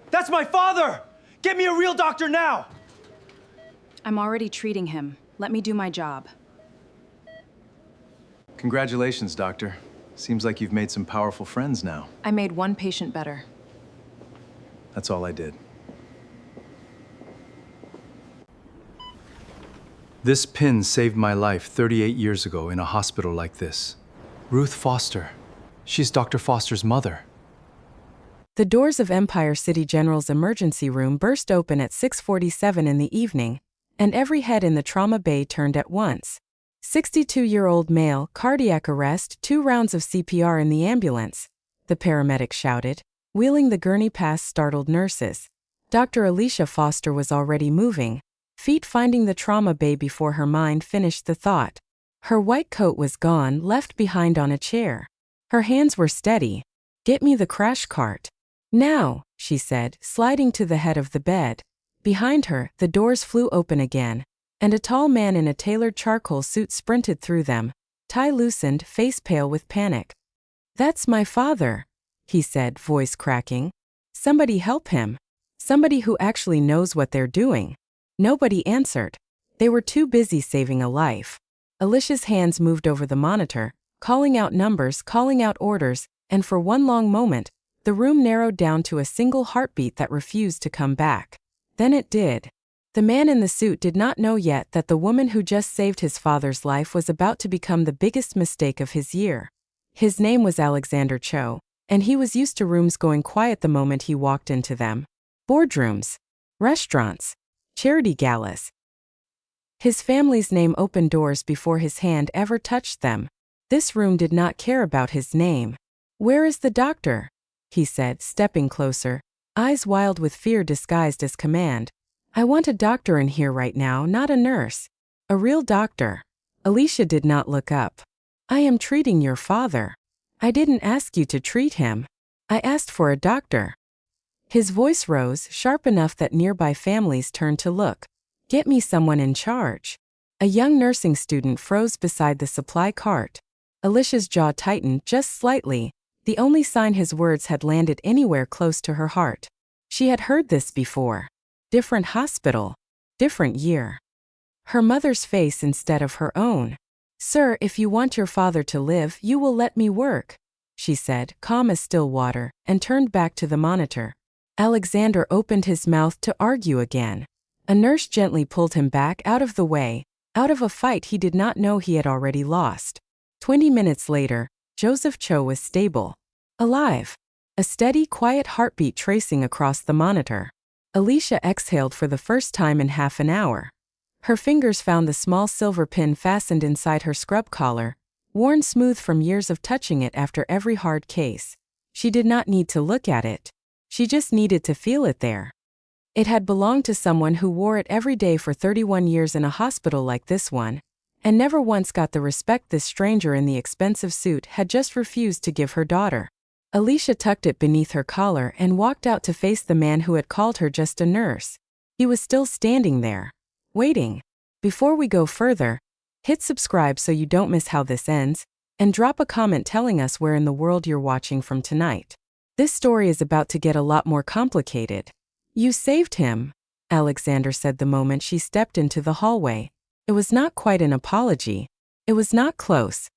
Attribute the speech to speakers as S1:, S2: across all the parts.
S1: That's my father! Get me a real doctor now!
S2: I'm already treating him. Let me do my job.
S3: Congratulations, Doctor. Seems like you've made some powerful friends now.
S2: I made one patient better.
S3: That's all I did. This pin saved my life 38 years ago in a hospital like this. Ruth Foster. She's Dr. Foster's mother.
S4: The doors of Empire City General's emergency room burst open at 6:47 in the evening, and every head in the trauma bay turned at once. 62-year-old male, cardiac arrest, 2 rounds of CPR in the ambulance, the paramedic shouted, wheeling the gurney past startled nurses. Dr. Alicia Foster was already moving, feet finding the trauma bay before her mind finished the thought. Her white coat was gone, left behind on a chair. Her hands were steady. "Get me the crash cart. Now," she said, sliding to the head of the bed. Behind her, the doors flew open again, and a tall man in a tailored charcoal suit sprinted through them, tie loosened, face pale with panic. "That's my father," he said, voice cracking. "Somebody help him. Somebody who actually knows what they're doing." Nobody answered. They were too busy saving a life. Alicia's hands moved over the monitor, calling out numbers, calling out orders, and for one long moment, the room narrowed down to a single heartbeat that refused to come back. Then it did. The man in the suit did not know yet that the woman who just saved his father's life was about to become the biggest mistake of his year. His name was Alexander Cho, and he was used to rooms going quiet the moment he walked into them. Boardrooms, restaurants, charity galas. His family's name opened doors before his hand ever touched them. This room did not care about his name. "Where is the doctor?" he said, stepping closer, eyes wild with fear disguised as command. "I want a doctor in here right now, not a nurse. A real doctor." Alicia did not look up. "I am treating your father. I didn't ask you to treat him. I asked for a doctor." His voice rose, sharp enough that nearby families turned to look. "Get me someone in charge." A young nursing student froze beside the supply cart. Alicia's jaw tightened just slightly, the only sign his words had landed anywhere close to her heart. She had heard this before. Different hospital. Different year. Her mother's face instead of her own. "Sir, if you want your father to live, you will let me work," she said, calm as still water, and turned back to the monitor. Alexander opened his mouth to argue again. A nurse gently pulled him back out of the way, out of a fight he did not know he had already lost. 20 minutes later, Joseph Cho was stable. Alive. A steady, quiet heartbeat tracing across the monitor. Alicia exhaled for the first time in half an hour. Her fingers found the small silver pin fastened inside her scrub collar, worn smooth from years of touching it after every hard case. She did not need to look at it. She just needed to feel it there. It had belonged to someone who wore it every day for 31 years in a hospital like this one, and never once got the respect this stranger in the expensive suit had just refused to give her daughter. Alicia tucked it beneath her collar and walked out to face the man who had called her just a nurse. He was still standing there, waiting. Before we go further, hit subscribe so you don't miss how this ends, and drop a comment telling us where in the world you're watching from tonight. This story is about to get a lot more complicated. "You saved him," Alexander said the moment she stepped into the hallway. It was not quite an apology. It was not close.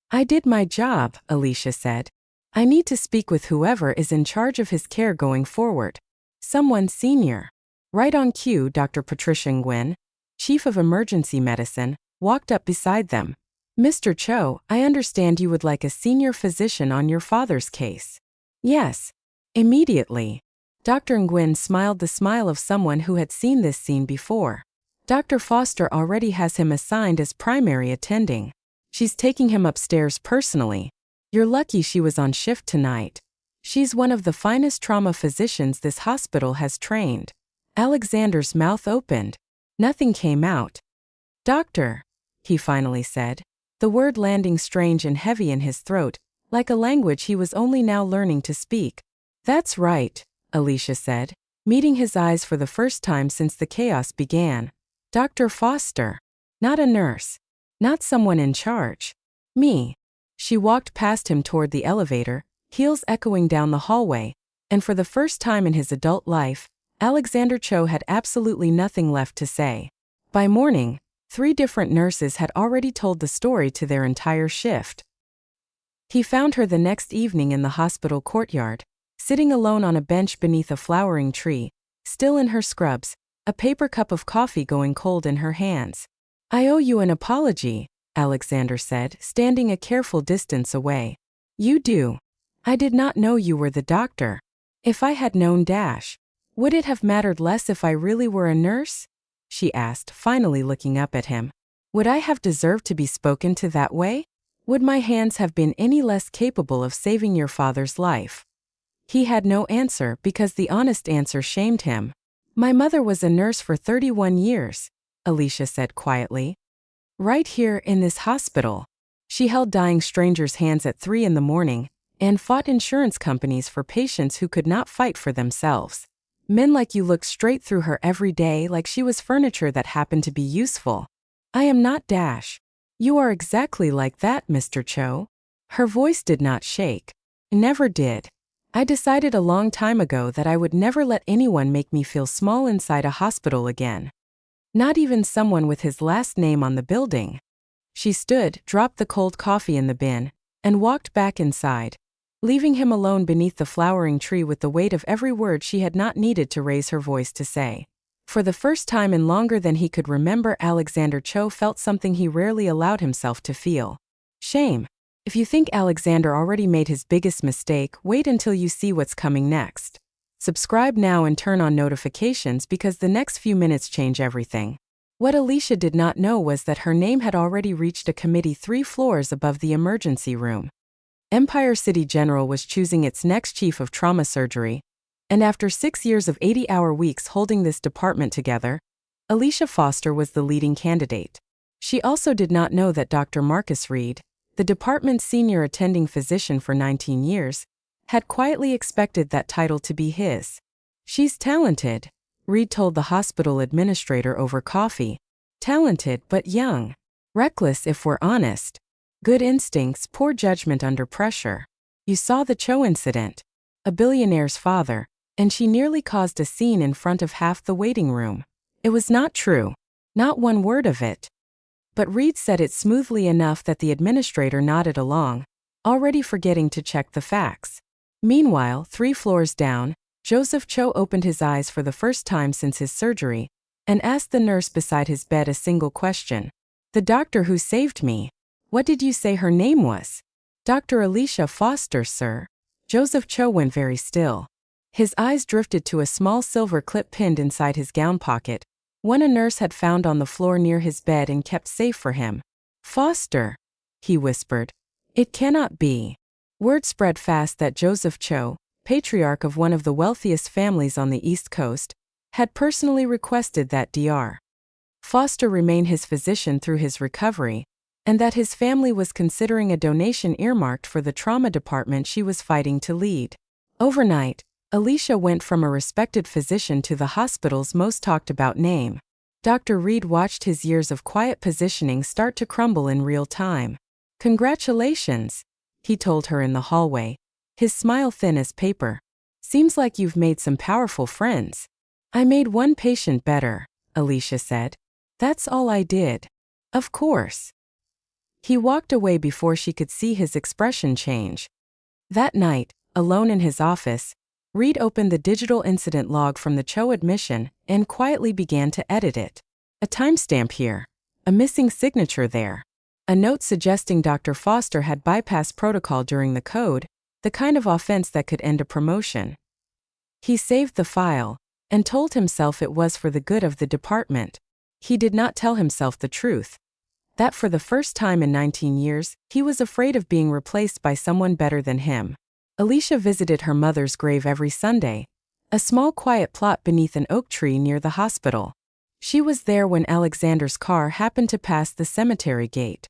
S4: "I did my job," Alicia said. "I need to speak with whoever is in charge of his care going forward. Someone senior." Right on cue, Dr. Patricia Nguyen, Chief of Emergency Medicine, walked up beside them. "Mr. Cho, I understand you would like a senior physician on your father's case." "Yes." Immediately. Dr. Nguyen smiled the smile of someone who had seen this scene before. "Dr. Foster already has him assigned as primary attending. She's taking him upstairs personally. You're lucky she was on shift tonight. She's one of the finest trauma physicians this hospital has trained." Alexander's mouth opened. Nothing came out. "Doctor," he finally said, the word landing strange and heavy in his throat, like a language he was only now learning to speak. "That's right," Alicia said, meeting his eyes for the first time since the chaos began. "Dr. Foster. Not a nurse. Not someone in charge. Me." She walked past him toward the elevator, heels echoing down the hallway, and for the first time in his adult life, Alexander Cho had absolutely nothing left to say. By morning, 3 different nurses had already told the story to their entire shift. He found her the next evening in the hospital courtyard, sitting alone on a bench beneath a flowering tree, still in her scrubs, a paper cup of coffee going cold in her hands. "I owe you an apology," Alexander said, standing a careful distance away. "You do. I did not know you were the doctor. If I had known would it have mattered less if I really were a nurse?" she asked, finally looking up at him. "Would I have deserved to be spoken to that way? Would my hands have been any less capable of saving your father's life?" He had no answer because the honest answer shamed him. "My mother was a nurse for 31 years, Alicia said quietly. "Right here in this hospital." She held dying strangers' hands at 3 in the morning and fought insurance companies for patients who could not fight for themselves. Men like you looked straight through her every day like she was furniture that happened to be useful. "I am not You are exactly like that, Mr. Cho." Her voice did not shake. "Never did. I decided a long time ago that I would never let anyone make me feel small inside a hospital again. Not even someone with his last name on the building." She stood, dropped the cold coffee in the bin, and walked back inside, leaving him alone beneath the flowering tree with the weight of every word she had not needed to raise her voice to say. For the first time in longer than he could remember, Alexander Cho felt something he rarely allowed himself to feel. Shame. If you think Alexander already made his biggest mistake, wait until you see what's coming next. Subscribe now and turn on notifications because the next few minutes change everything. What Alicia did not know was that her name had already reached a committee 3 floors above the emergency room. Empire City General was choosing its next chief of trauma surgery, and after 6 years of 80-hour weeks holding this department together, Alicia Foster was the leading candidate. She also did not know that Dr. Marcus Reed, the department's senior attending physician for 19 years, had quietly expected that title to be his. "She's talented," Reed told the hospital administrator over coffee. "Talented but young. Reckless if we're honest. Good instincts, poor judgment under pressure. You saw the Cho incident. A billionaire's father, and she nearly caused a scene in front of half the waiting room. It was not true. Not one word of it." But Reed said it smoothly enough that the administrator nodded along, already forgetting to check the facts. Meanwhile, 3 floors down, Joseph Cho opened his eyes for the first time since his surgery and asked the nurse beside his bed a single question. "The doctor who saved me. What did you say her name was?" "Dr. Alicia Foster, sir." Joseph Cho went very still. His eyes drifted to a small silver clip pinned inside his gown pocket, one a nurse had found on the floor near his bed and kept safe for him. "Foster," he whispered. "It cannot be." Word spread fast that Joseph Cho, patriarch of one of the wealthiest families on the East Coast, had personally requested that Dr. Foster remain his physician through his recovery, and that his family was considering a donation earmarked for the trauma department she was fighting to lead. Overnight, Alicia went from a respected physician to the hospital's most talked about name. Dr. Reed watched his years of quiet positioning start to crumble in real time. "Congratulations," he told her in the hallway, his smile thin as paper. "Seems like you've made some powerful friends." "I made one patient better," Alicia said. "That's all I did." "Of course." He walked away before she could see his expression change. That night, alone in his office, Reed opened the digital incident log from the Cho admission and quietly began to edit it. A timestamp here. A missing signature there. A note suggesting Dr. Foster had bypassed protocol during the code, the kind of offense that could end a promotion. He saved the file and told himself it was for the good of the department. He did not tell himself the truth. That for the first time in 19 years, he was afraid of being replaced by someone better than him. Alicia visited her mother's grave every Sunday, a small quiet plot beneath an oak tree near the hospital. She was there when Alexander's car happened to pass the cemetery gate.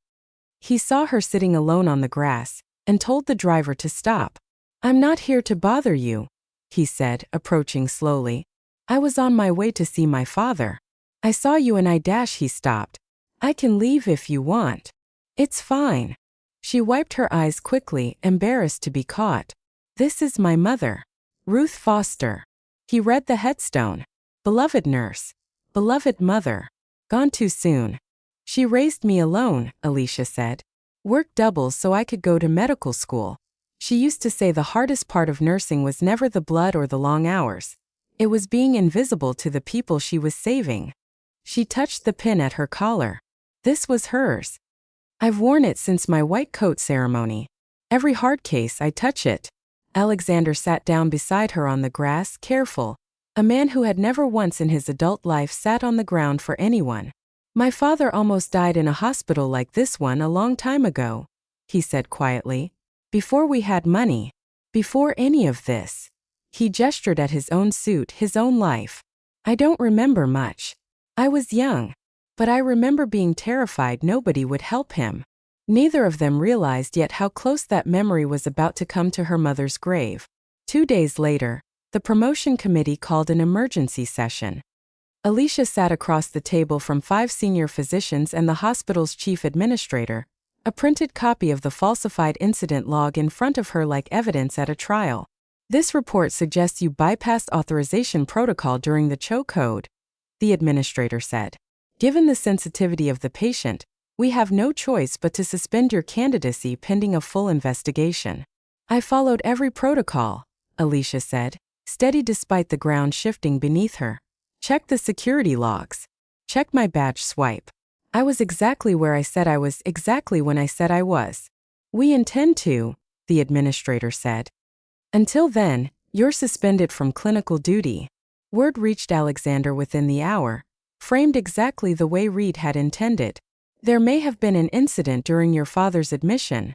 S4: He saw her sitting alone on the grass and told the driver to stop. "I'm not here to bother you," he said, approaching slowly. "I was on my way to see my father. I saw you and he stopped. I can leave if you want." "It's fine." She wiped her eyes quickly, embarrassed to be caught. "This is my mother." Ruth Foster. He read the headstone. Beloved nurse. Beloved mother. Gone too soon. She raised me alone, Alicia said. Worked doubles so I could go to medical school. She used to say the hardest part of nursing was never the blood or the long hours. It was being invisible to the people she was saving. She touched the pin at her collar. This was hers. I've worn it since my white coat ceremony. Every hard case I touch it. Alexander sat down beside her on the grass, careful. A man who had never once in his adult life sat on the ground for anyone. My father almost died in a hospital like this one a long time ago, he said quietly. Before we had money. Before any of this. He gestured at his own suit, his own life. I don't remember much. I was young. But I remember being terrified nobody would help him. Neither of them realized yet how close that memory was about to come to her mother's grave. 2 days later, the promotion committee called an emergency session. Alicia sat across the table from 5 senior physicians and the hospital's chief administrator, a printed copy of the falsified incident log in front of her like evidence at a trial. This report suggests you bypassed authorization protocol during the CHO code, the administrator said. Given the sensitivity of the patient, we have no choice but to suspend your candidacy pending a full investigation. I followed every protocol, Alicia said, steady despite the ground shifting beneath her. Check the security logs. Check my badge swipe. I was exactly where I said I was exactly when I said I was. We intend to, the administrator said. Until then, you're suspended from clinical duty. Word reached Alexander within the hour, framed exactly the way Reed had intended. There may have been an incident during your father's admission,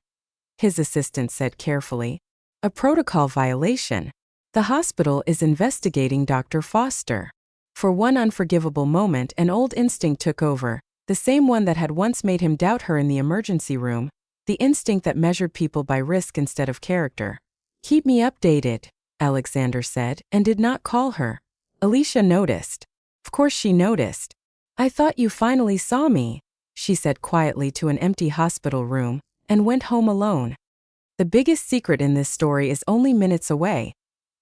S4: his assistant said carefully. A protocol violation. The hospital is investigating Dr. Foster. For one unforgivable moment, an old instinct took over, the same one that had once made him doubt her in the emergency room, the instinct that measured people by risk instead of character. Keep me updated, Alexander said, and did not call her. Alicia noticed. Of course she noticed. I thought you finally saw me, she said quietly to an empty hospital room, and went home alone. The biggest secret in this story is only minutes away,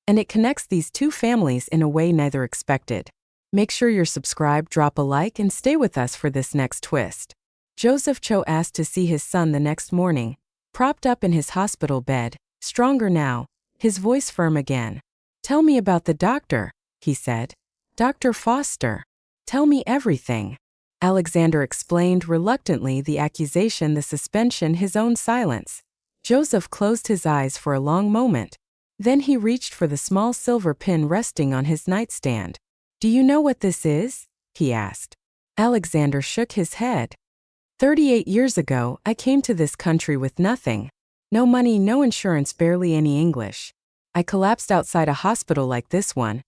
S4: and it connects these two families in a way neither expected. Make sure you're subscribed, drop a like, and stay with us for this next twist. Joseph Cho asked to see his son the next morning, propped up in his hospital bed, stronger now, his voice firm again. Tell me about the doctor, he said. Dr. Foster. Tell me everything. Alexander explained reluctantly the accusation, the suspension, his own silence. Joseph closed his eyes for a long moment. Then he reached for the small silver pin resting on his nightstand. Do you know what this is? He asked. Alexander shook his head. 38 years ago, I came to this country with nothing. No money, no insurance, barely any English. I collapsed outside a hospital like this one,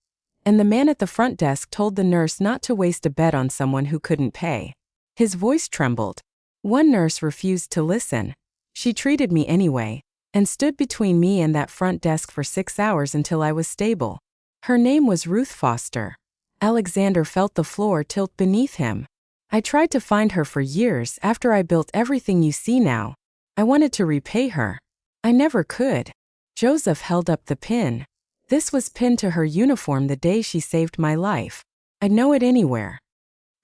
S4: and the man at the front desk told the nurse not to waste a bet on someone who couldn't pay. His voice trembled. One nurse refused to listen. She treated me anyway, and stood between me and that front desk for 6 hours until I was stable. Her name was Ruth Foster. Alexander felt the floor tilt beneath him. I tried to find her for years after I built everything you see now. I wanted to repay her. I never could. Joseph held up the pin. This was pinned to her uniform the day she saved my life. I'd know it anywhere.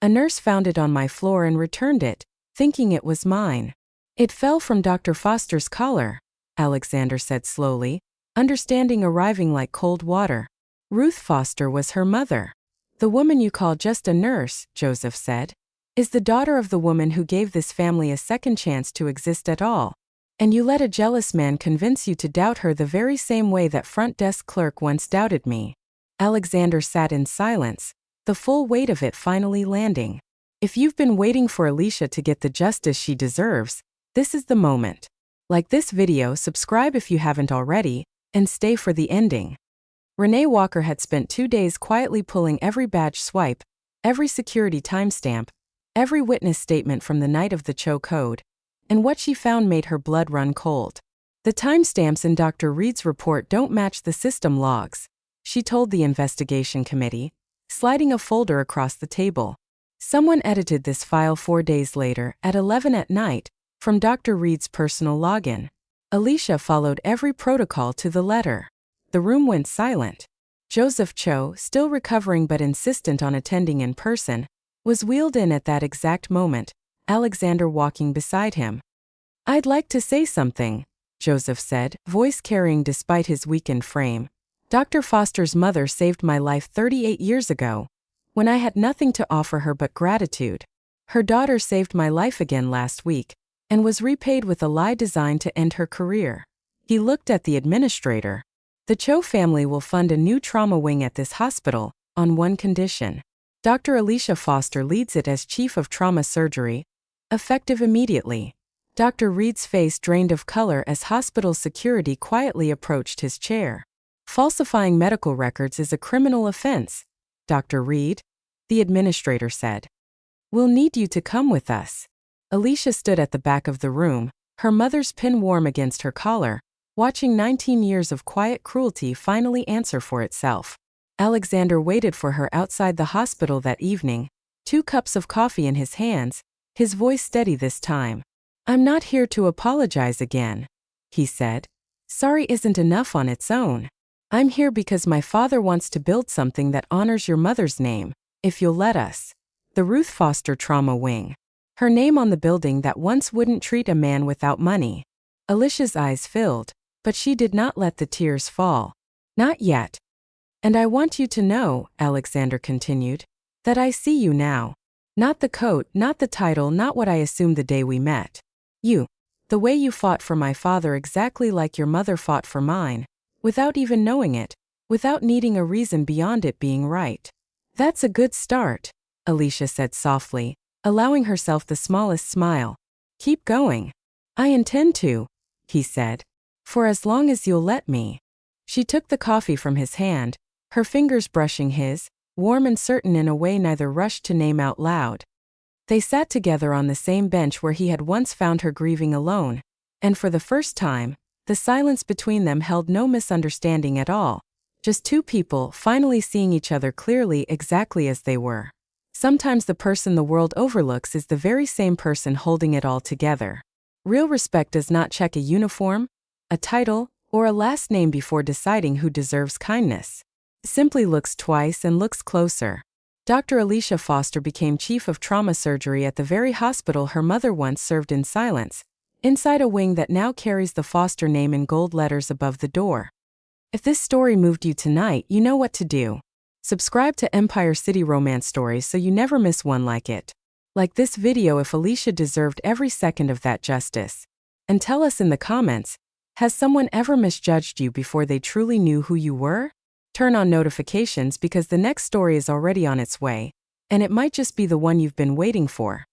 S4: A nurse found it on my floor and returned it, thinking it was mine. It fell from Dr. Foster's collar, Alexander said slowly, understanding arriving like cold water. Ruth Foster was her mother. The woman you call just a nurse, Joseph said, is the daughter of the woman who gave this family a second chance to exist at all. And you let a jealous man convince you to doubt her the very same way that front desk clerk once doubted me. Alexander sat in silence, the full weight of it finally landing. If you've been waiting for Alicia to get the justice she deserves, this is the moment. Like this video, subscribe if you haven't already, and stay for the ending. Renee Walker had spent 2 days quietly pulling every badge swipe, every security timestamp, every witness statement from the night of the CHO code, and what she found made her blood run cold. The timestamps in Dr. Reed's report don't match the system logs, she told the investigation committee, sliding a folder across the table. Someone edited this file 4 days later, at 11 at night, from Dr. Reed's personal login. Alicia followed every protocol to the letter. The room went silent. Joseph Cho, still recovering but insistent on attending in person, was wheeled in at that exact moment, Alexander walking beside him. "I'd like to say something," Joseph said, voice carrying despite his weakened frame. "Dr. Foster's mother saved my life 38 years ago, when I had nothing to offer her but gratitude. Her daughter saved my life again last week, and was repaid with a lie designed to end her career." He looked at the administrator. "The Cho family will fund a new trauma wing at this hospital, on one condition. Dr. Alicia Foster leads it as chief of trauma surgery, effective immediately." Dr. Reed's face drained of color as hospital security quietly approached his chair. "Falsifying medical records is a criminal offense, Dr. Reed," the administrator said. "We'll need you to come with us." Alicia stood at the back of the room, her mother's pin warm against her collar, watching 19 years of quiet cruelty finally answer for itself. Alexander waited for her outside the hospital that evening, 2 cups of coffee in his hands, his voice steady this time. "I'm not here to apologize again," he said. "Sorry isn't enough on its own. I'm here because my father wants to build something that honors your mother's name, if you'll let us. The Ruth Foster Trauma Wing. Her name on the building that once wouldn't treat a man without money." Alicia's eyes filled, but she did not let the tears fall. "Not yet. And I want you to know," Alexander continued, "that I see you now. Not the coat, not the title, not what I assumed the day we met. You. The way you fought for my father exactly like your mother fought for mine, without even knowing it, without needing a reason beyond it being right. That's a good start," Alicia said softly, allowing herself the smallest smile. "Keep going." "I intend to," he said. "For as long as you'll let me." She took the coffee from his hand, her fingers brushing his, warm and certain in a way neither rushed to name out loud. They sat together on the same bench where he had once found her grieving alone, and for the first time, the silence between them held no misunderstanding at all, just 2 people finally seeing each other clearly exactly as they were. Sometimes the person the world overlooks is the very same person holding it all together. Real respect does not check a uniform, a title, or a last name before deciding who deserves kindness. It simply looks twice and looks closer. Dr. Alicia Foster became chief of trauma surgery at the very hospital her mother once served in silence, inside a wing that now carries the Foster name in gold letters above the door. If this story moved you tonight, you know what to do. Subscribe to Empire City Romance Stories so you never miss one like it. Like this video if Alicia deserved every second of that justice. And tell us in the comments, has someone ever misjudged you before they truly knew who you were? Turn on notifications because the next story is already on its way, and it might just be the one you've been waiting for.